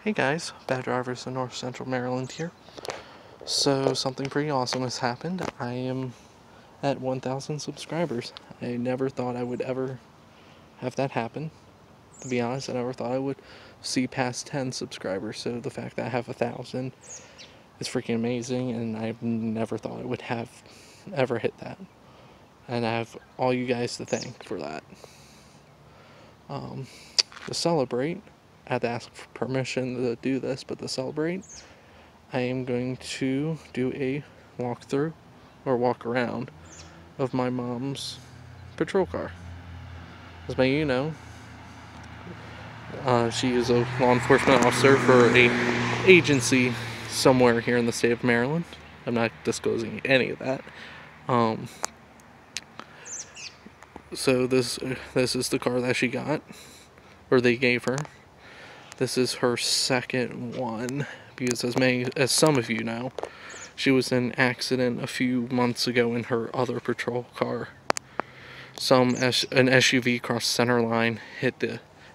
Hey guys, Bad Drivers in North Central Maryland here. So something pretty awesome has happened. I am at 1,000 subscribers. I never thought I would ever have that happen. To be honest, I never thought I would see past 10 subscribers. So the fact that I have 1,000 is freaking amazing, and I've never thought I would have ever hit that. And I have all you guys to thank for that. To celebrate, I had to ask for permission to do this, but to celebrate, I am going to do a walkthrough or walk around of my mom's patrol car. As many of you know, she is a law enforcement officer for a agency somewhere here in the state of Maryland. I'm not disclosing any of that. So this is the car that she got, or they gave her. This is her second one, because as some of you know, she was in an accident a few months ago in her other patrol car. An SUV crossed center line, hit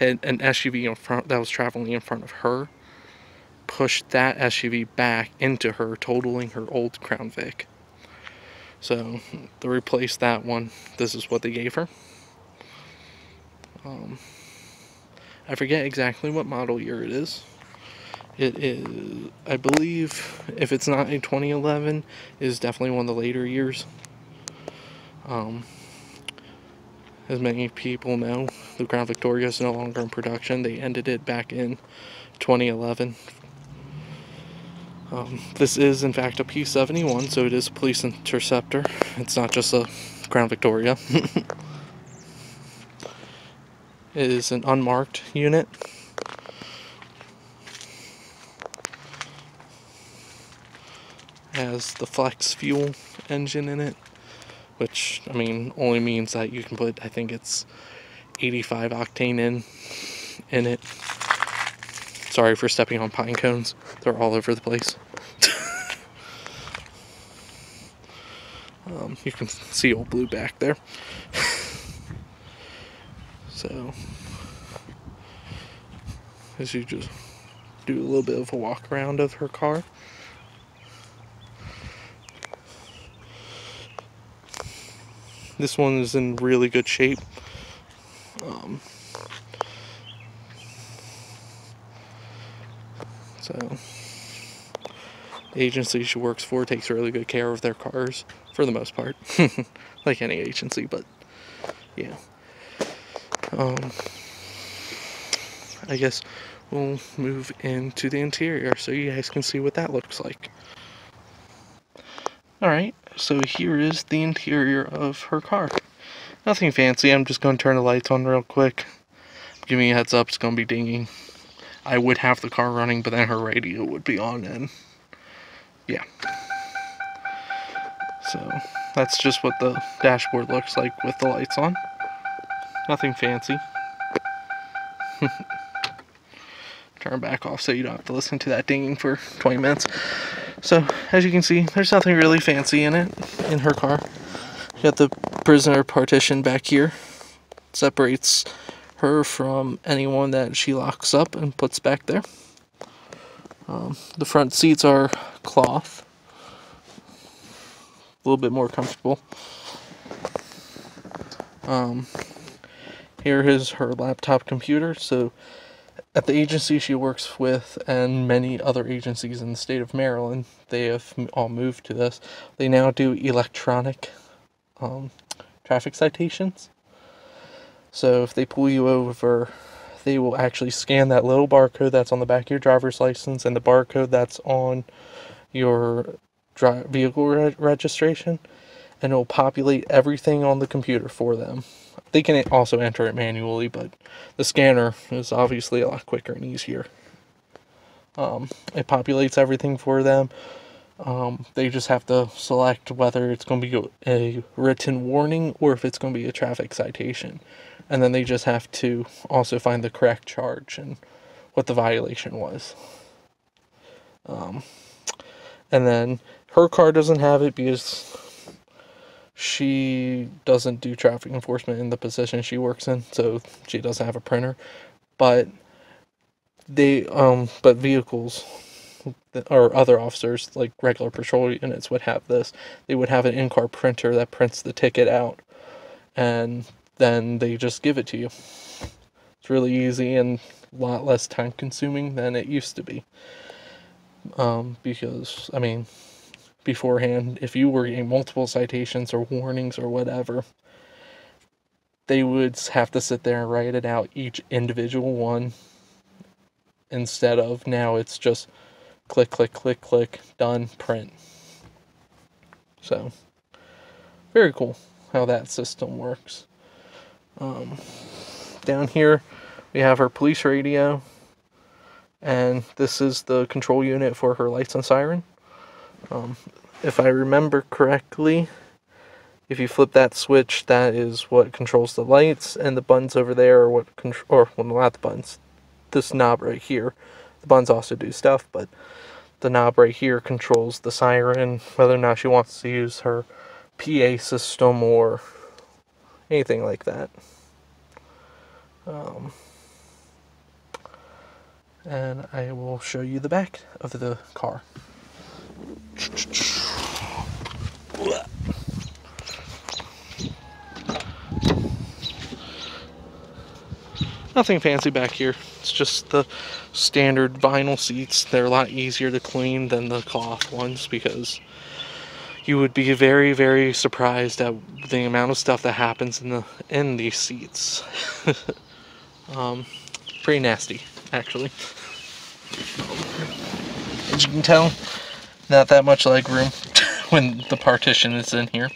an SUV in front that was traveling in front of her, pushed that SUV back into her, totaling her old Crown Vic. So to replace that one, this is what they gave her. I forget exactly what model year it is. It is, I believe, if it's not a 2011, it is definitely one of the later years. As many people know, the Crown Victoria is no longer in production. They ended it back in 2011. This is, in fact, a P71, so it is a police interceptor. It's not just a Crown Victoria. It is an unmarked unit. Has the flex fuel engine in it, which, I mean, only means that you can put, I think it's 85 octane in it. Sorry for stepping on pine cones. They're all over the place. You can see old blue back there. So, as you just do a little bit of a walk around of her car. This one is in really good shape. So, the agency she works for takes really good care of their cars, for the most part. Like any agency, but yeah. I guess we'll move into the interior so you guys can see what that looks like. Alright, so here is the interior of her car. Nothing fancy, I'm just going to turn the lights on real quick. Give me a heads up, it's going to be dinging. I would have the car running, but then her radio would be on, and yeah. So, that's just what the dashboard looks like with the lights on. Nothing fancy. Turn back off so you don't have to listen to that dinging for 20 minutes. So, as you can see, there's nothing really fancy in it, in her car. You got the prisoner partition back here. Separates her from anyone that she locks up and puts back there. The front seats are cloth. A little bit more comfortable. Here is her laptop computer. So, at the agency she works with, and many other agencies in the state of Maryland, they have all moved to this. They now do electronic traffic citations. So if they pull you over, they will actually scan that little barcode that's on the back of your driver's license and the barcode that's on your vehicle registration, and it will populate everything on the computer for them. They can also enter it manually, but the scanner is obviously a lot quicker and easier. It populates everything for them. They just have to select whether it's going to be a written warning or if it's going to be a traffic citation. And then they just have to also find the correct charge and what the violation was. And then her car doesn't have it because she doesn't do traffic enforcement in the position she works in, so she doesn't have a printer. But but vehicles or other officers, like regular patrol units, would have this. They would have an in-car printer that prints the ticket out, and then they just give it to you. It's really easy and a lot less time consuming than it used to be. Because, I mean, beforehand, if you were getting multiple citations or warnings or whatever, they would have to sit there and write it out, each individual one, instead of now it's just click, click, click, click, done, print. So, very cool how that system works. Down here, we have her police radio, and this is the control unit for her lights and siren. If I remember correctly, if you flip that switch, that is what controls the lights, and the buttons over there are what well, not the buttons, this knob right here. The buttons also do stuff, but the knob right here controls the siren, whether or not she wants to use her PA system or anything like that. And I will show you the back of the car. Nothing fancy back here. It's just the standard vinyl seats. They're a lot easier to clean than the cloth ones because you would be very, very surprised at the amount of stuff that happens in these seats. Pretty nasty, actually. As you can tell, not that much leg room when the partition is in here.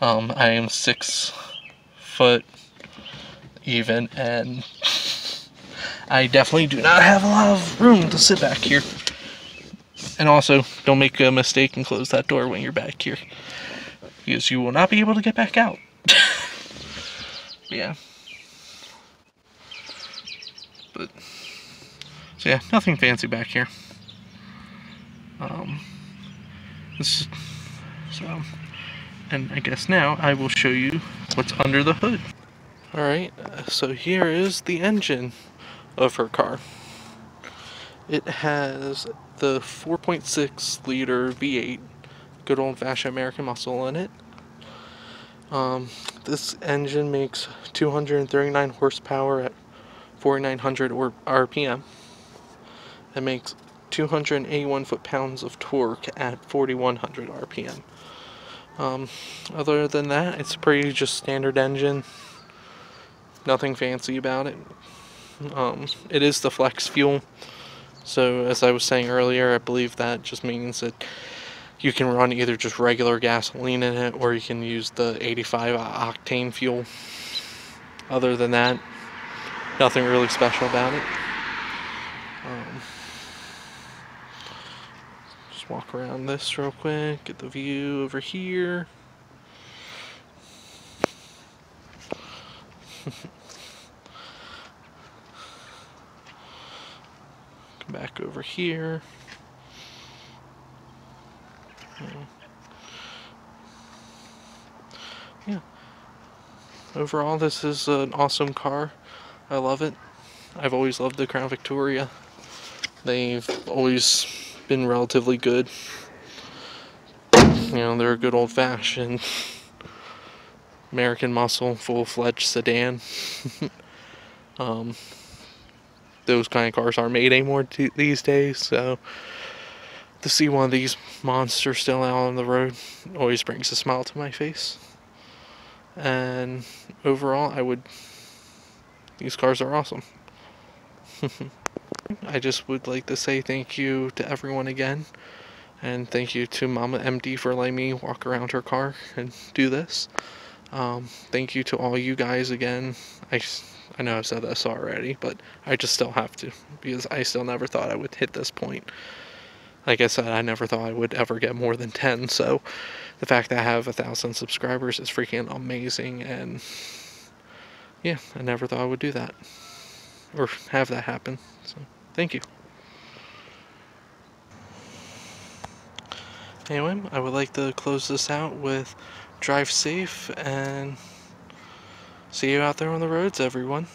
I am 6 foot even, and I definitely do not have a lot of room to sit back here. And also, don't make a mistake and close that door when you're back here, because you will not be able to get back out. Yeah. But, so yeah, nothing fancy back here. And I guess now I will show you what's under the hood. Alright, so here is the engine of her car. It has the 4.6 liter V8, good old fashioned American muscle in it. This engine makes 239 horsepower at 4,900 RPM. It makes 281 foot-pounds of torque at 4,100 RPM. Other than that, it's pretty just standard engine. Nothing fancy about it. It is the flex fuel. So, as I was saying earlier, I believe that just means that you can run either just regular gasoline in it, or you can use the 85 octane fuel. Other than that, nothing really special about it. Just walk around this real quick, get the view over here. Come back over here. Yeah. Overall, this is an awesome car. I love it. I've always loved the Crown Victoria. They've always been relatively good. You know, they're a good old-fashioned American muscle, full-fledged sedan. Those kind of cars aren't made anymore these days, so to see one of these monsters still out on the road always brings a smile to my face. And overall, these cars are awesome. I just would like to say thank you to everyone again, and thank you to Mama MD for letting me walk around her car and do this. Thank you to all you guys again. I know I've said this already, but I just still have to, because I still never thought I would hit this point. Like I said, I never thought I would ever get more than 10, so the fact that I have 1,000 subscribers is freaking amazing, and yeah, I never thought I would do that, or have that happen, so thank you. Anyway, I would like to close this out with drive safe, and see you out there on the roads, everyone.